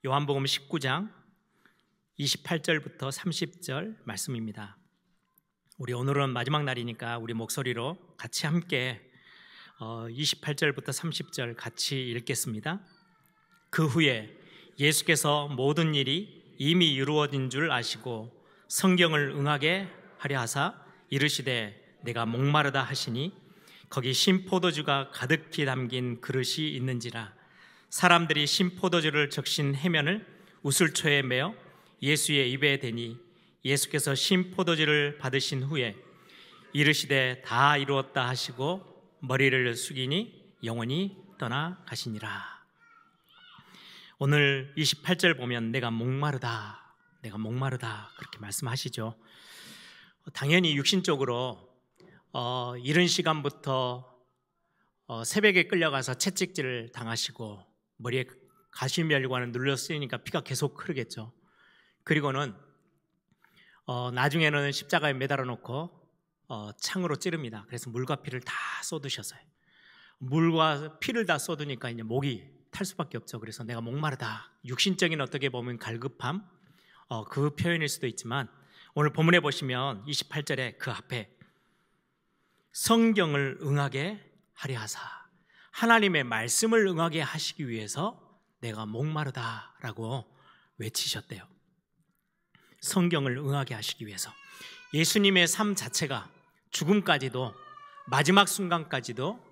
요한복음 19장 28절부터 30절 말씀입니다. 우리 오늘은 마지막 날이니까 우리 목소리로 같이 함께 28절부터 30절 같이 읽겠습니다. 그 후에 예수께서 모든 일이 이미 이루어진 줄 아시고 성경을 응하게 하려 하사 이르시되 내가 목마르다 하시니 거기 신포도주가 가득히 담긴 그릇이 있는지라. 사람들이 신포도주를 적신 해면을 우슬초에 메어 예수의 입에 대니 예수께서 신포도주를 받으신 후에 이르시되 다 이루었다 하시고 머리를 숙이니 영원히 떠나가시니라. 오늘 28절 보면 내가 목마르다 그렇게 말씀하시죠. 당연히 육신적으로 이른 시간부터 새벽에 끌려가서 채찍질을 당하시고 머리에 가시멸관을 눌러 쓰이니까 피가 계속 흐르겠죠. 그리고는 나중에는 십자가에 매달아 놓고 창으로 찌릅니다. 그래서 물과 피를 다 쏟으셨어요. 물과 피를 다 쏟으니까 이제 목이 탈 수밖에 없죠. 그래서 내가 목마르다, 육신적인 어떻게 보면 갈급함, 그 표현일 수도 있지만 오늘 본문에 보시면 28절에 그 앞에 성경을 응하게 하려 하사, 하나님의 말씀을 응하게 하시기 위해서 내가 목마르다라고 외치셨대요. 성경을 응하게 하시기 위해서. 예수님의 삶 자체가 죽음까지도, 마지막 순간까지도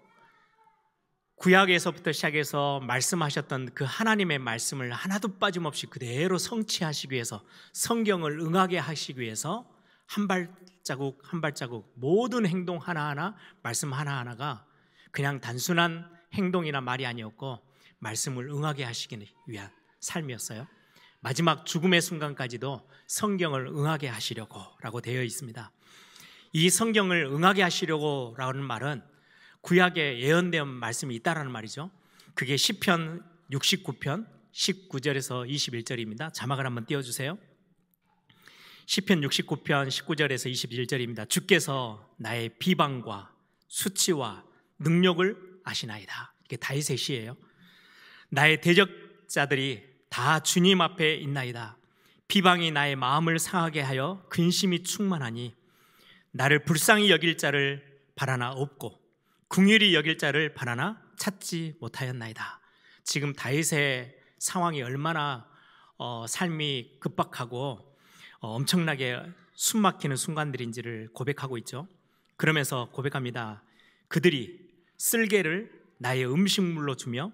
구약에서부터 시작해서 말씀하셨던 그 하나님의 말씀을 하나도 빠짐없이 그대로 성취하시기 위해서, 성경을 응하게 하시기 위해서 한 발자국 한 발자국 모든 행동 하나하나, 말씀 하나하나가 그냥 단순한 행동이나 말이 아니었고 말씀을 응하게 하시기 위한 삶이었어요. 마지막 죽음의 순간까지도 성경을 응하게 하시려고 라고 되어 있습니다. 이 성경을 응하게 하시려고 라는 말은 구약에 예언된 말씀이 있다라는 말이죠. 그게 시편 69편 19절에서 21절입니다. 자막을 한번 띄워주세요. 시편 69편 19절에서 21절입니다. 주께서 나의 비방과 수치와 능력을 아시나이다. 이게 다윗의 시예요. 나의 대적자들이 다 주님 앞에 있나이다. 비방이 나의 마음을 상하게 하여 근심이 충만하니 나를 불쌍히 여길 자를 바라나 없고 긍휼히 여길 자를 바라나 찾지 못하였나이다. 지금 다윗의 상황이 얼마나 삶이 급박하고 엄청나게 숨막히는 순간들인지를 고백하고 있죠. 그러면서 고백합니다. 그들이 쓸개를 나의 음식물로 주며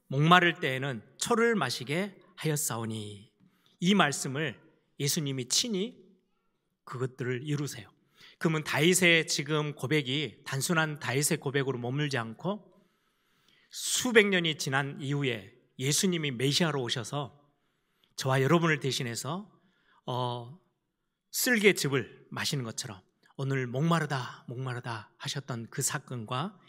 목마를 때에는 초를 마시게 하였사오니. 이 말씀을 예수님이 친히 그것들을 이루세요. 그러면 다윗의 지금 고백이 단순한 다윗의 고백으로 머물지 않고 수백 년이 지난 이후에 예수님이 메시아로 오셔서 저와 여러분을 대신해서 쓸개즙을 마시는 것처럼 오늘 목마르다 하셨던 그 사건과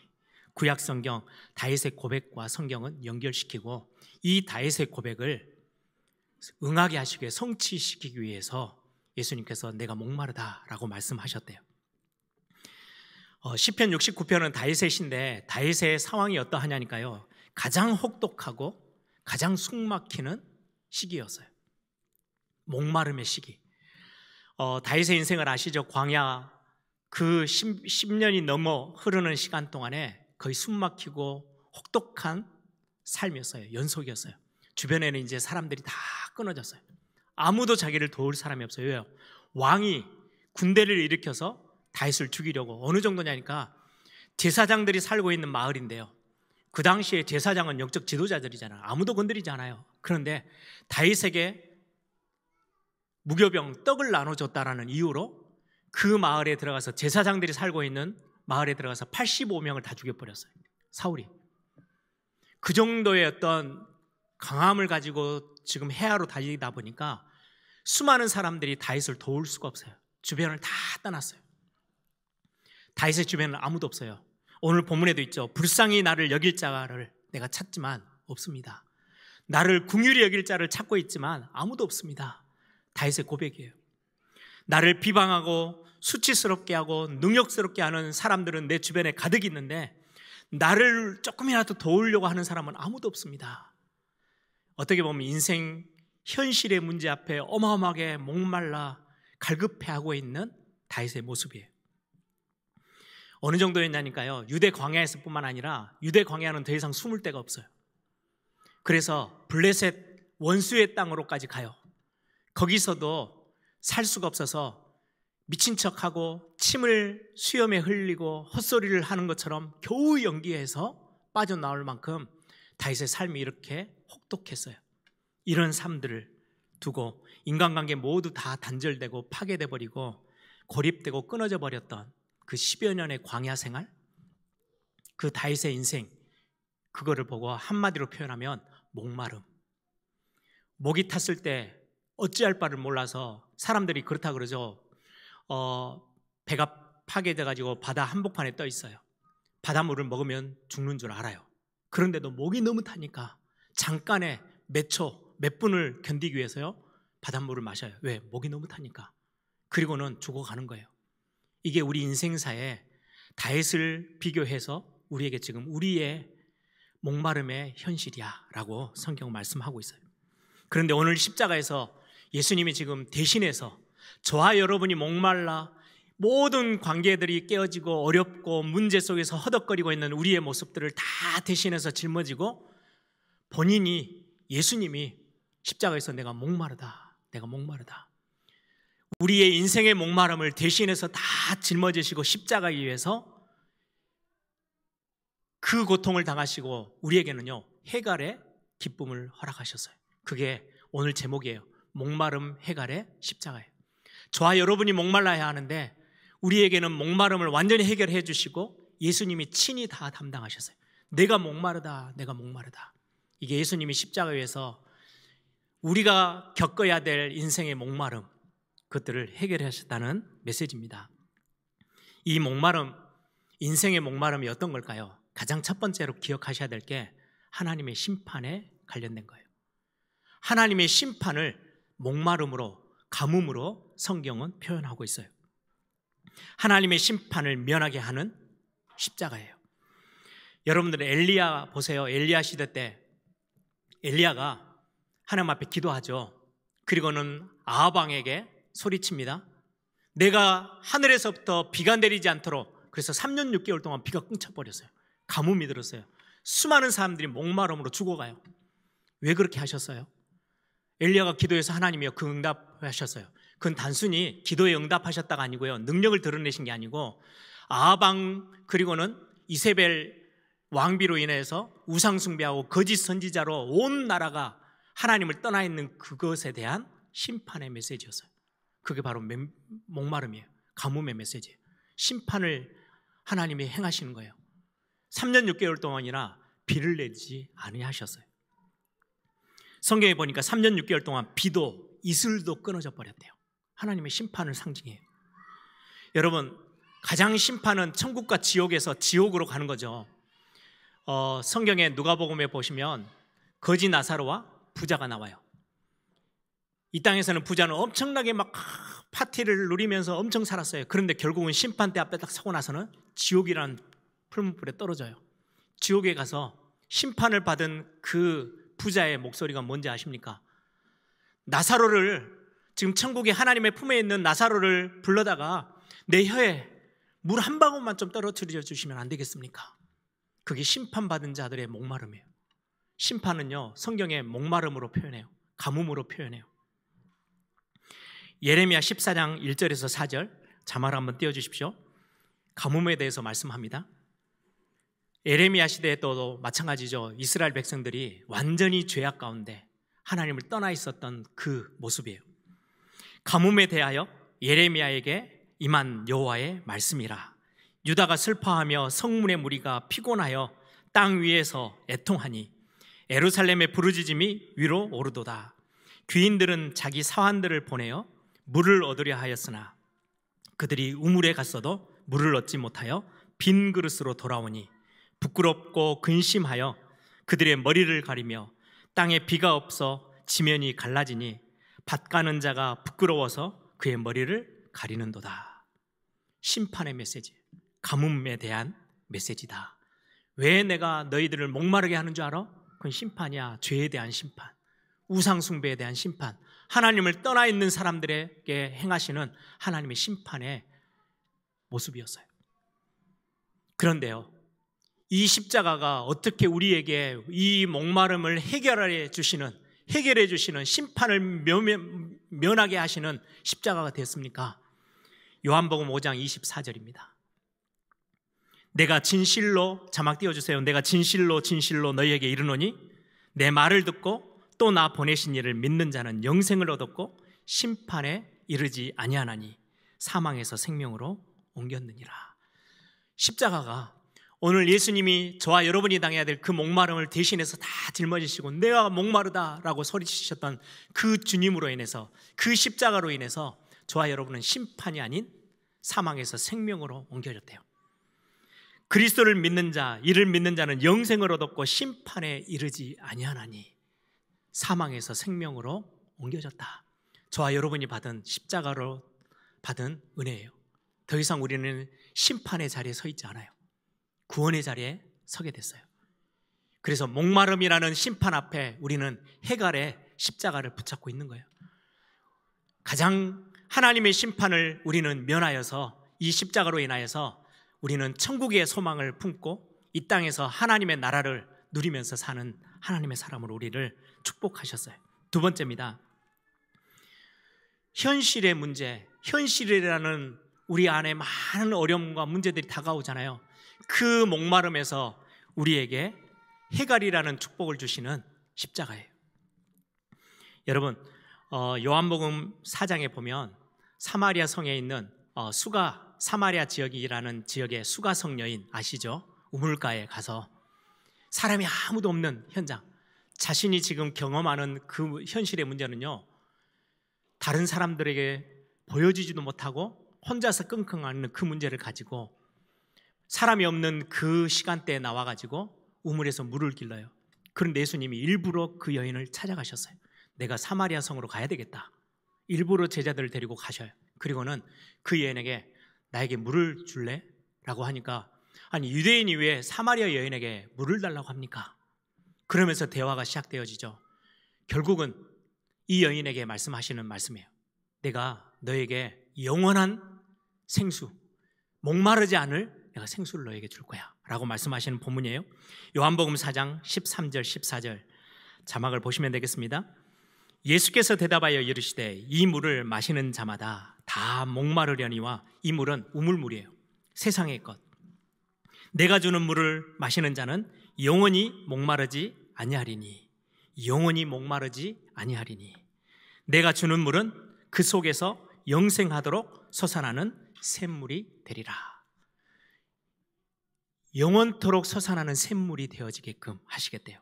구약 성경 다윗의 고백과 성경은 연결시키고 이 다윗의 고백을 응하게 하시기 위해, 성취시키기 위해서 예수님께서 내가 목마르다라고 말씀하셨대요. 시편 69편은 다윗의 시인데 다윗의 상황이 어떠하냐니까요, 가장 혹독하고 가장 숨막히는 시기였어요. 목마름의 시기. 다윗의 인생을 아시죠? 광야 그 10년이 넘어 흐르는 시간 동안에 거의 숨막히고 혹독한 삶이었어요. 연속이었어요. 주변에는 이제 사람들이 다 끊어졌어요. 아무도 자기를 도울 사람이 없어요. 왜요? 왕이 군대를 일으켜서 다윗을 죽이려고, 어느 정도냐니까 제사장들이 살고 있는 마을인데요, 그 당시에 제사장은 영적 지도자들이잖아요. 아무도 건드리지 않아요. 그런데 다윗에게 무교병 떡을 나눠줬다라는 이유로 그 마을에 들어가서, 제사장들이 살고 있는 마을에 들어가서 85명을 다 죽여버렸어요. 사울이. 그 정도의 어떤 강함을 가지고 지금 해야로 달리다 보니까 수많은 사람들이 다윗을 도울 수가 없어요. 주변을 다 떠났어요. 다윗의 주변은 아무도 없어요. 오늘 본문에도 있죠. 불쌍히 나를 여길 자를 내가 찾지만 없습니다. 나를 긍휼히 여길 자를 찾고 있지만 아무도 없습니다. 다윗의 고백이에요. 나를 비방하고 수치스럽게 하고 능욕스럽게 하는 사람들은 내 주변에 가득 있는데 나를 조금이라도 도우려고 하는 사람은 아무도 없습니다. 어떻게 보면 인생 현실의 문제 앞에 어마어마하게 목말라 갈급해하고 있는 다윗의 모습이에요. 어느 정도였냐니까요, 유대 광야에서 뿐만 아니라 유대 광야는 더 이상 숨을 데가 없어요. 그래서 블레셋 원수의 땅으로까지 가요. 거기서도 살 수가 없어서 미친 척하고 침을 수염에 흘리고 헛소리를 하는 것처럼 겨우 연기해서 빠져나올 만큼 다윗의 삶이 이렇게 혹독했어요. 이런 삶들을 두고 인간관계 모두 다 단절되고 파괴돼 버리고 고립되고 끊어져 버렸던 그 10여 년의 광야 생활, 그 다윗의 인생, 그거를 보고 한마디로 표현하면 목마름. 목이 탔을 때 어찌할 바를 몰라서 사람들이 그렇다 그러죠. 배가 파괴돼 가지고 바다 한복판에 떠 있어요. 바닷물을 먹으면 죽는 줄 알아요. 그런데도 목이 너무 타니까 잠깐의 몇 초, 몇 분을 견디기 위해서요, 바닷물을 마셔요. 왜? 목이 너무 타니까. 그리고는 죽어가는 거예요. 이게 우리 인생사에 다윗을 비교해서 우리에게 지금 우리의 목마름의 현실이야 라고 성경 말씀하고 있어요. 그런데 오늘 십자가에서 예수님이 지금 대신해서 저와 여러분이 목말라 모든 관계들이 깨어지고 어렵고 문제 속에서 허덕거리고 있는 우리의 모습들을 다 대신해서 짊어지고 본인이, 예수님이 십자가에서 내가 목마르다, 내가 목마르다, 우리의 인생의 목마름을 대신해서 다 짊어지시고 십자가 위에서 그 고통을 당하시고 우리에게는요 해갈의 기쁨을 허락하셨어요. 그게 오늘 제목이에요. 목마름 해갈의 십자가예요. 저와 여러분이 목말라야 하는데 우리에게는 목마름을 완전히 해결해 주시고 예수님이 친히 다 담당하셨어요. 내가 목마르다, 내가 목마르다. 이게 예수님이 십자가 위에서 우리가 겪어야 될 인생의 목마름, 그것들을 해결하셨다는 메시지입니다. 이 목마름, 인생의 목마름이 어떤 걸까요? 가장 첫 번째로 기억하셔야 될 게 하나님의 심판에 관련된 거예요. 하나님의 심판을 목마름으로, 가뭄으로 성경은 표현하고 있어요. 하나님의 심판을 면하게 하는 십자가예요. 여러분들 엘리야 보세요. 엘리야 시대 때 엘리야가 하나님 앞에 기도하죠. 그리고는 아합 왕에게 소리칩니다. 내가 하늘에서부터 비가 내리지 않도록. 그래서 3년 6개월 동안 비가 끊쳐버렸어요. 가뭄이 들었어요. 수많은 사람들이 목마름으로 죽어가요. 왜 그렇게 하셨어요? 엘리야가 기도해서 하나님이요 그 응답하셨어요. 그건 단순히 기도에 응답하셨다가 아니고요, 능력을 드러내신 게 아니고 아합 왕 그리고는 이세벨 왕비로 인해서 우상 숭배하고 거짓 선지자로 온 나라가 하나님을 떠나 있는 그것에 대한 심판의 메시지였어요. 그게 바로 목마름이에요. 가뭄의 메시지예요. 심판을 하나님이 행하시는 거예요. 3년 6개월 동안이나 비를 내지 아니하셨어요. 성경에 보니까 3년 6개월 동안 비도 이슬도 끊어져 버렸대요. 하나님의 심판을 상징해요. 여러분, 가장 심판은 천국과 지옥에서 지옥으로 가는 거죠. 성경에 누가복음에 보시면 거지 나사로와 부자가 나와요. 이 땅에서는 부자는 엄청나게 막 파티를 누리면서 엄청 살았어요. 그런데 결국은 심판대 앞에 딱 서고 나서는 지옥이라는 풀문불에 떨어져요. 지옥에 가서 심판을 받은 그 부자의 목소리가 뭔지 아십니까? 나사로를, 지금 천국에 하나님의 품에 있는 나사로를 불러다가 내 혀에 물 한 방울만 좀 떨어뜨려 주시면 안 되겠습니까? 그게 심판받은 자들의 목마름이에요. 심판은요 성경에 목마름으로 표현해요. 가뭄으로 표현해요. 예레미야 14장 1절에서 4절 자막 한번 띄워주십시오. 가뭄에 대해서 말씀합니다. 예레미야 시대에도 마찬가지죠. 이스라엘 백성들이 완전히 죄악 가운데 하나님을 떠나 있었던 그 모습이에요. 가뭄에 대하여 예레미야에게 임한 여호와의 말씀이라. 유다가 슬퍼하며 성문의 무리가 피곤하여 땅 위에서 애통하니 예루살렘의 부르짖음이 위로 오르도다. 귀인들은 자기 사환들을 보내어 물을 얻으려 하였으나 그들이 우물에 갔어도 물을 얻지 못하여 빈 그릇으로 돌아오니 부끄럽고 근심하여 그들의 머리를 가리며 땅에 비가 없어 지면이 갈라지니 밭 가는 자가 부끄러워서 그의 머리를 가리는도다. 심판의 메시지, 가뭄에 대한 메시지다. 왜 내가 너희들을 목마르게 하는 줄 알아? 그건 심판이야. 죄에 대한 심판. 우상 숭배에 대한 심판, 하나님을 떠나 있는 사람들에게 행하시는 하나님의 심판의 모습이었어요. 그런데요, 이 십자가가 어떻게 우리에게 이 목마름을 해결해 주시는 심판을 면하게 하시는 십자가가 됐습니까? 요한복음 5장 24절입니다. 내가 진실로, 자막 띄워주세요. 내가 진실로 너희에게 이르노니 내 말을 듣고 또 나 보내신 이를 믿는 자는 영생을 얻었고 심판에 이르지 아니하나니 사망에서 생명으로 옮겼느니라. 십자가가 오늘 예수님이 저와 여러분이 당해야 될 그 목마름을 대신해서 다 짊어지시고 내가 목마르다라고 소리치셨던 그 주님으로 인해서, 그 십자가로 인해서 저와 여러분은 심판이 아닌 사망에서 생명으로 옮겨졌대요. 그리스도를 믿는 자, 이를 믿는 자는 영생을 얻었고 심판에 이르지 아니하나니 사망에서 생명으로 옮겨졌다. 저와 여러분이 받은 십자가로 받은 은혜예요. 더 이상 우리는 심판의 자리에 서 있지 않아요. 구원의 자리에 서게 됐어요. 그래서 목마름이라는 심판 앞에 우리는 해갈의 십자가를 붙잡고 있는 거예요. 가장 하나님의 심판을 우리는 면하여서 이 십자가로 인하여서 우리는 천국의 소망을 품고 이 땅에서 하나님의 나라를 누리면서 사는 하나님의 사람으로 우리를 축복하셨어요. 두 번째입니다. 현실의 문제, 현실이라는 우리 안에 많은 어려움과 문제들이 다가오잖아요. 그 목마름에서 우리에게 해갈이라는 축복을 주시는 십자가예요. 여러분, 요한복음 4장에 보면 사마리아 성에 있는 사마리아 지역이라는 지역의 수가 성녀인 아시죠? 우물가에 가서 사람이 아무도 없는 현장, 자신이 지금 경험하는 그 현실의 문제는요, 다른 사람들에게 보여주지도 못하고 혼자서 끙끙 앓는 그 문제를 가지고 사람이 없는 그 시간대에 나와가지고 우물에서 물을 길러요. 그런데 예수님이 일부러 그 여인을 찾아가셨어요. 내가 사마리아 성으로 가야 되겠다. 일부러 제자들을 데리고 가셔요. 그리고는 그 여인에게 나에게 물을 줄래? 라고 하니까 아니 유대인이 왜 사마리아 여인에게 물을 달라고 합니까? 그러면서 대화가 시작되어지죠. 결국은 이 여인에게 말씀하시는 말씀이에요. 내가 너에게 영원한 생수, 목마르지 않을 내가 생수를 너에게 줄 거야 라고 말씀하시는 본문이에요. 요한복음 4장 13절 14절 자막을 보시면 되겠습니다. 예수께서 대답하여 이르시되 이 물을 마시는 자마다 다 목마르려니와 이 물은 우물물이에요. 세상의 것. 내가 주는 물을 마시는 자는 영원히 목마르지 아니하리니 영원히 목마르지 아니하리니 내가 주는 물은 그 속에서 영생하도록 솟아나는 샘물이 되리라. 영원토록 솟아나는 샘물이 되어지게끔 하시겠대요.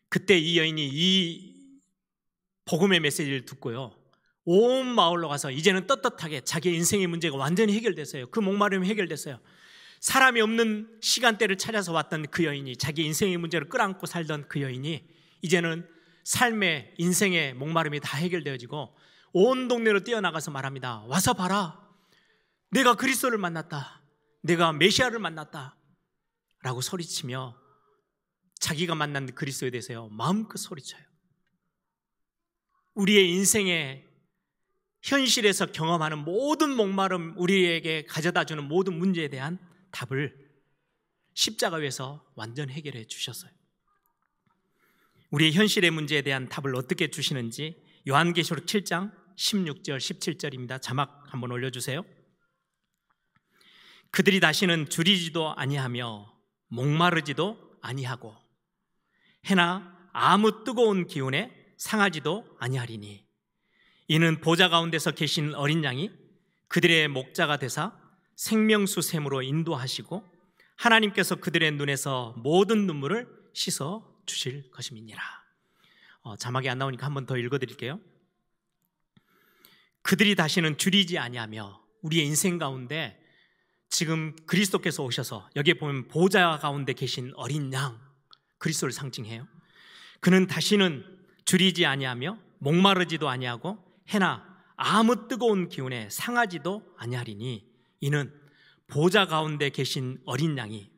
그때 이 여인이 이 복음의 메시지를 듣고요, 온 마을로 가서 이제는 떳떳하게 자기 인생의 문제가 완전히 해결됐어요. 그 목마름이 해결됐어요. 사람이 없는 시간대를 찾아서 왔던 그 여인이, 자기 인생의 문제를 끌어안고 살던 그 여인이 이제는 삶의 인생의 목마름이 다 해결되어지고 온 동네로 뛰어나가서 말합니다. 와서 봐라, 내가 그리스도를 만났다, 내가 메시아를 만났다 라고 소리치며 자기가 만난 그리스도에 대해서 마음껏 소리쳐요. 우리의 인생의 현실에서 경험하는 모든 목마름, 우리에게 가져다주는 모든 문제에 대한 답을 십자가 위에서 완전 해결해 주셨어요. 우리의 현실의 문제에 대한 답을 어떻게 주시는지 요한계시록 7장 16절 17절입니다. 자막 한번 올려주세요. 그들이 다시는 줄이지도 아니하며 목마르지도 아니하고 해나 아무 뜨거운 기운에 상하지도 아니하리니 이는 보좌 가운데서 계신 어린 양이 그들의 목자가 되사 생명수 샘으로 인도하시고 하나님께서 그들의 눈에서 모든 눈물을 씻어 주실 것임이니라. 자막이 안 나오니까 한 번 더 읽어드릴게요. 그들이 다시는 줄이지 아니하며, 우리의 인생 가운데 지금 그리스도께서 오셔서 여기에 보면 보좌 가운데 계신 어린 양, 그리스도를 상징해요. 그는 다시는 줄이지 아니하며 목마르지도 아니하고 해나 아무 뜨거운 기운에 상하지도 아니하리니 이는 보좌 가운데 계신 어린 양이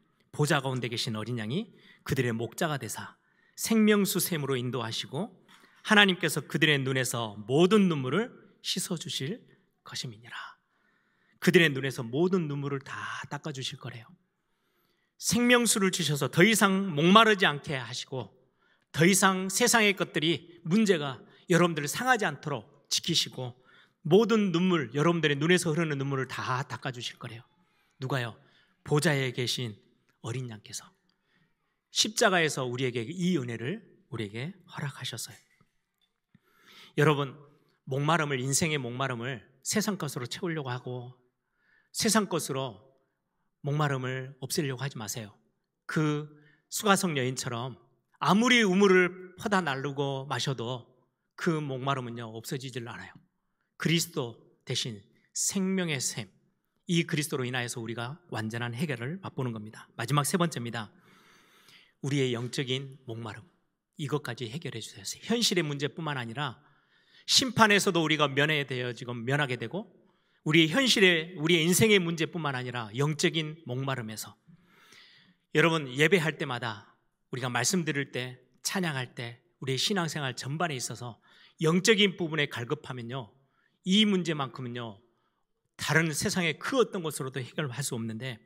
그들의 목자가 되사 생명수 샘으로 인도하시고 하나님께서 그들의 눈에서 모든 눈물을 씻어주실 것임이니라. 그들의 눈에서 모든 눈물을 다 닦아주실 거래요. 생명수를 주셔서 더 이상 목마르지 않게 하시고 더 이상 세상의 것들이 문제가 여러분들을 상하지 않도록 지키시고 모든 눈물, 여러분들의 눈에서 흐르는 눈물을 다 닦아주실 거래요. 누가요? 보좌에 계신 어린 양께서 십자가에서 우리에게 이 은혜를 우리에게 허락하셨어요. 여러분, 목마름을, 인생의 목마름을 세상 것으로 채우려고 하고 세상 것으로 목마름을 없애려고 하지 마세요. 그 수가성 여인처럼 아무리 우물을 퍼다 나르고 마셔도 그 목마름은요 없어지질 않아요. 그리스도 대신 생명의 샘, 이 그리스도로 인하여서 우리가 완전한 해결을 맛보는 겁니다. 마지막 세 번째입니다. 우리의 영적인 목마름, 이것까지 해결해 주세요. 현실의 문제뿐만 아니라 심판에서도 우리가 면하게 되고 우리의 현실의, 우리의 인생의 문제뿐만 아니라 영적인 목마름에서, 여러분 예배할 때마다 우리가 말씀 들을 때, 찬양할 때, 우리의 신앙생활 전반에 있어서 영적인 부분에 갈급하면요 이 문제만큼은요 다른 세상의 그 어떤 것으로도 해결할 수 없는데,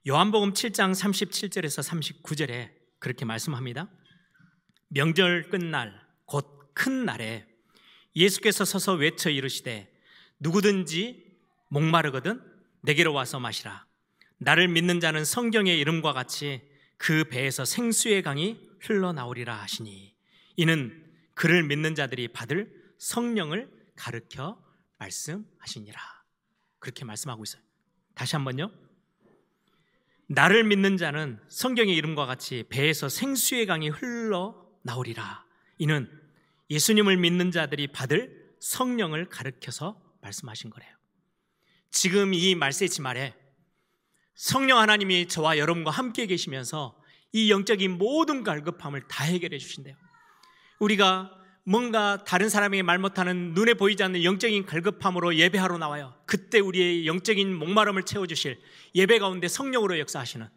요한복음 7장 37절에서 39절에 그렇게 말씀합니다. 명절 끝날 곧 큰 날에 예수께서 서서 외쳐 이르시되 누구든지 목마르거든 내게로 와서 마시라. 나를 믿는 자는 성경의 이름과 같이 그 배에서 생수의 강이 흘러나오리라 하시니 이는 그를 믿는 자들이 받을 성령을 가르쳐 말씀하시니라. 그렇게 말씀하고 있어요. 다시 한번요. 나를 믿는 자는 성경의 이름과 같이 배에서 생수의 강이 흘러나오리라. 이는 예수님을 믿는 자들이 받을 성령을 가르쳐서 말씀하신 거래요. 지금 이 말세지 말에 성령 하나님이 저와 여러분과 함께 계시면서 이 영적인 모든 갈급함을 다 해결해 주신대요. 우리가 뭔가 다른 사람에게 말 못하는, 눈에 보이지 않는 영적인 갈급함으로 예배하러 나와요. 그때 우리의 영적인 목마름을 채워주실, 예배 가운데 성령으로 역사하시는,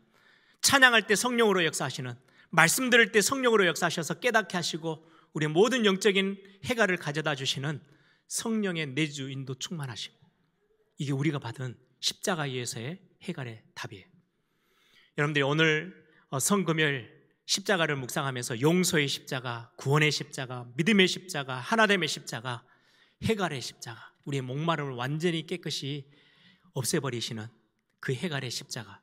찬양할 때 성령으로 역사하시는, 말씀 들을 때 성령으로 역사하셔서 깨닫게 하시고 우리의 모든 영적인 해결을 가져다 주시는 성령의 내주 인도 충만하심, 이게 우리가 받은 십자가에서의 해결의 답이에요. 여러분들이 오늘 성금요일 십자가를 묵상하면서 용서의 십자가, 구원의 십자가, 믿음의 십자가, 하나됨의 십자가, 해갈의 십자가, 우리의 목마름을 완전히 깨끗이 없애버리시는 그 해갈의 십자가,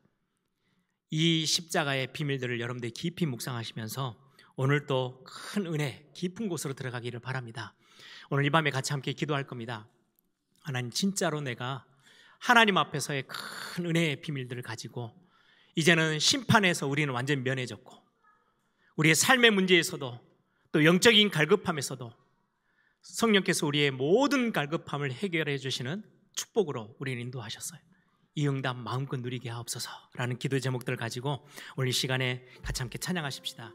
이 십자가의 비밀들을 여러분들이 깊이 묵상하시면서 오늘 또 큰 은혜, 깊은 곳으로 들어가기를 바랍니다. 오늘 이 밤에 같이 함께 기도할 겁니다. 하나님, 진짜로 내가 하나님 앞에서의 큰 은혜의 비밀들을 가지고 이제는 심판에서 우리는 완전히 면해졌고 우리의 삶의 문제에서도 또 영적인 갈급함에서도 성령께서 우리의 모든 갈급함을 해결해 주시는 축복으로 우리를 인도하셨어요. 이 응답 마음껏 누리게 하옵소서라는 기도의 제목들을 가지고 오늘 이 시간에 같이 함께 찬양하십시다.